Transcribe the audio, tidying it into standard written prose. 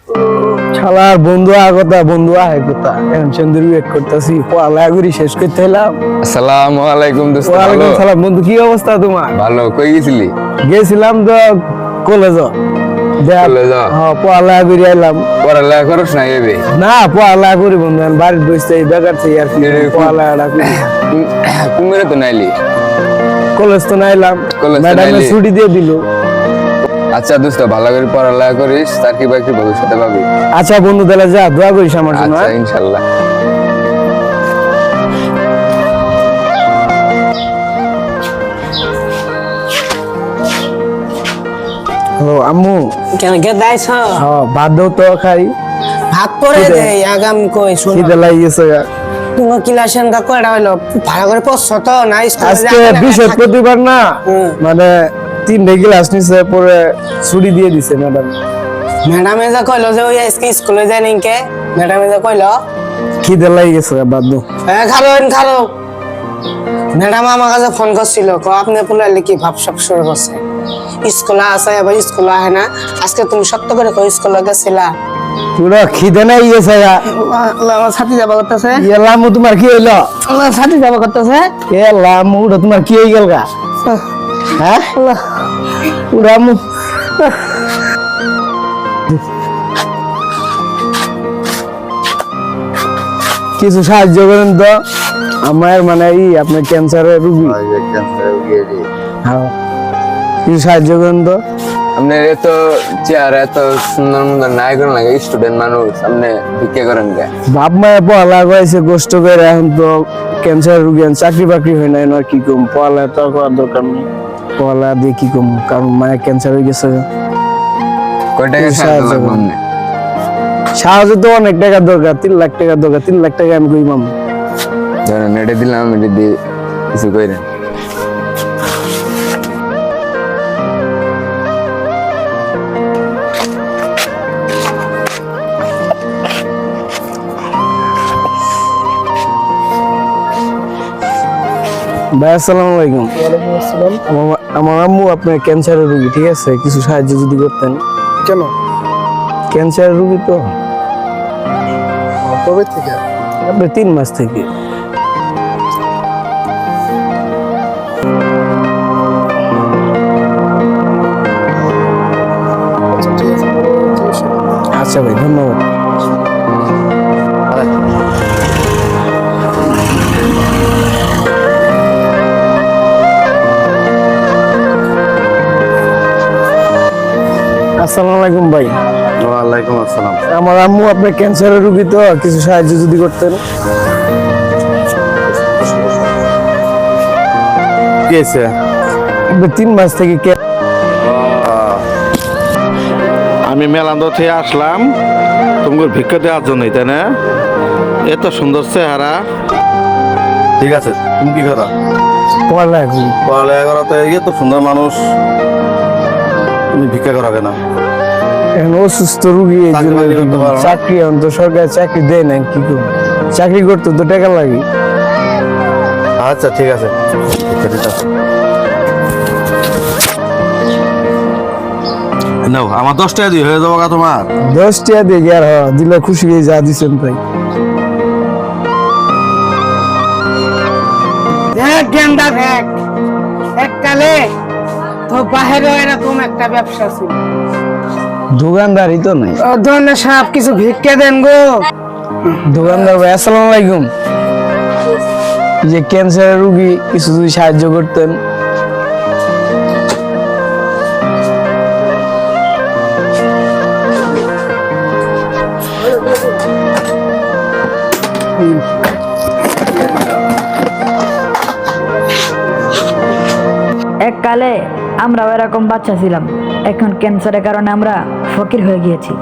শালার বন্ধু আগতা বন্ধু আহে কথা এখন সুন্দর ওয়েট করতেছি পড়ালেখাগুলি শেষ করতে এলাম। আসসালামু আলাইকুম দোস্ত। ওয়ালাইকুম ভালো? সালাম বন্ধু, কি অবস্থা তোমার? ভালো। কই গেছিলি? গেছিলাম তো কলেজ কলেজ? পড়ালেখা করে আইলাম। পড়ালেখা করছ না এবে? না পড়ালেখা করি বন্ধু, আমি বাড়ির বসে বেকার থেকে আর কি পড়ালেখাটা করি। কুমিরে তো নাইলি? কলেজ তো নাইলাম, কলেজ তো ম্যাডামে নাইলি? ছুটি দিয়ে দিল। আচ্ছা দোস্ত, ভালো করে পড়ালেখা করিস, চাকরি বাকরি ভবিষ্যতে পাবি। আচ্ছা বন্ধু তাহলে যা, দোয়া করিস আমার জন্য। আচ্ছা ইনশাআল্লাহ। ও আম্মু কেন গে দাইছ ভাত দাও তো খাই, ভাত পরে খিদে। দে আগাম কই শুনো খিদে লাগি গেছে গা। তুমি ক্লাসেন কা কয়টা হইলো ভালো করে পড়ছো তো না স্কুলে আজকে বৃহস্পতিবার না, মানে 3 ক্লাস নিছে, পরে ছুটি দিয়ে দিছে ম্যাডাম। ম্যাডামে যা কইলো যে ওই আজকে স্কুলে যাই নিকে ম্যাডামে যা কইলো খিদে লাগি গেছে গা, বাদ দাও। খারো ম্যাডাম আমার কাছে ফোন করছিল কো আপনি পুলালে কি ভাব সব শুরু করছে স্কুলে আসে আবার স্কুলে আহে না আজকে তুমি সত্য করে কই স্কুলে গেছিলা পুরো খিদে নাই গেছে গা। আমার সাথে যাবা করতেছে ইয়ে লামু তোমার কি হইলো? আমার সাথে যাবা করতেছে এ লামু তোমার কি হয়ে গেল গা? হ্যাঁ রামু কিছু সাহায্য করেন তো আমার, মানে আপনার ক্যান্সারের রুগী। হ্যাঁ কিছু সাহায্য করেন তো। আপনার এত চেহারা এত সুন্দর সুন্দর নাই করেন লাগে, স্টুডেন্ট মানুষ, আপনি ভিক্ষা করেন কে? বাপ মায়ের পড়ালেখা হয়েছে কষ্ট করে, এখন তো ক্যান্সার রুগী, চাকরি বাকরি হয় না, আর কি কম পড়ালেখা তো করার দরকার নেই, পড়ালেখা দিয়ে কি কম, কারণ মায়ের ক্যান্সার হয়ে গেছে। কয় টাকা সাহায্য লাগবে আপনি? সাহায্য তো অনেক টাকার দরকার, 3 লাখ টাকার দরকার। 3 লাখ টাকা আমি কই মামু? ধরেন এটা দিলাম, এটা দিয়ে কিছু কইরেন। ভাই আসসালামু আলাইকুম। আমার আম্মু আপনার ক্যান্সারের রোগী, ঠিক আছে, কিছু সাহায্য যদি করতেন। কেন? ক্যান্সারের রোগী তো কবে থেকে? আপনার 3 মাস থেকে। আচ্ছা ঠিক আছে, আচ্ছা ভাই ধন্যবাদ। আসসালামু আলাইকুম ভাই। ওয়ালাইকুম আসসালাম। আমার আম্মু আপনার ক্যান্সারের রোগী তো, কিছু সাহায্য যদি করতেন। কি হয়েছে? আপনার 3 মাস থেকে আমি মেলান্দ থেকে আসলাম তোমাকে ভিক্ষা দেওয়ার জন্যই, তাই না? এত সুন্দর চেহারা। ঠিক আছে, তুমি কি করো? পড়ালেখা করি। পড়ালেখা করা তো এত সুন্দর মানুষ, তুমি ভিক্ষা করো কেন? এখন অসুস্থ রুগী, এই জন্য চাকরি করতে পারো না? চাকরি এখন তো সরকার চাকরি দেয় না, কি করবো, চাকরি করতে তো টাকা লাগে। আচ্ছা ঠিক আছে, ভিক্ষা দিতে আসো। নাও, আমার 10 টাকা দিয়ে হয়ে যাবো গা তোমার। 10 টাকা দিয়ে কি আর দিলে খুশি হয়ে যা দিচ্ছেন তাই। দেখ গেন্দা দেখ এককালে তো বাহিরে এরকম একটা ব্যবসা ছিল দোকানদারই তো নাই। ও ধরনের সব কিছু ভিক্ষা দেন গো দোকানদার ভাই আসসালামু আলাইকুম। এই যে ক্যান্সারের রুগী, কিছু যদি সাহায্য করতেন। এককালে আমরাও এরকম বাচ্চা ছিলাম, এখন ক্যান্সারের কারণে আমরা ফকির হয়ে গিয়েছি।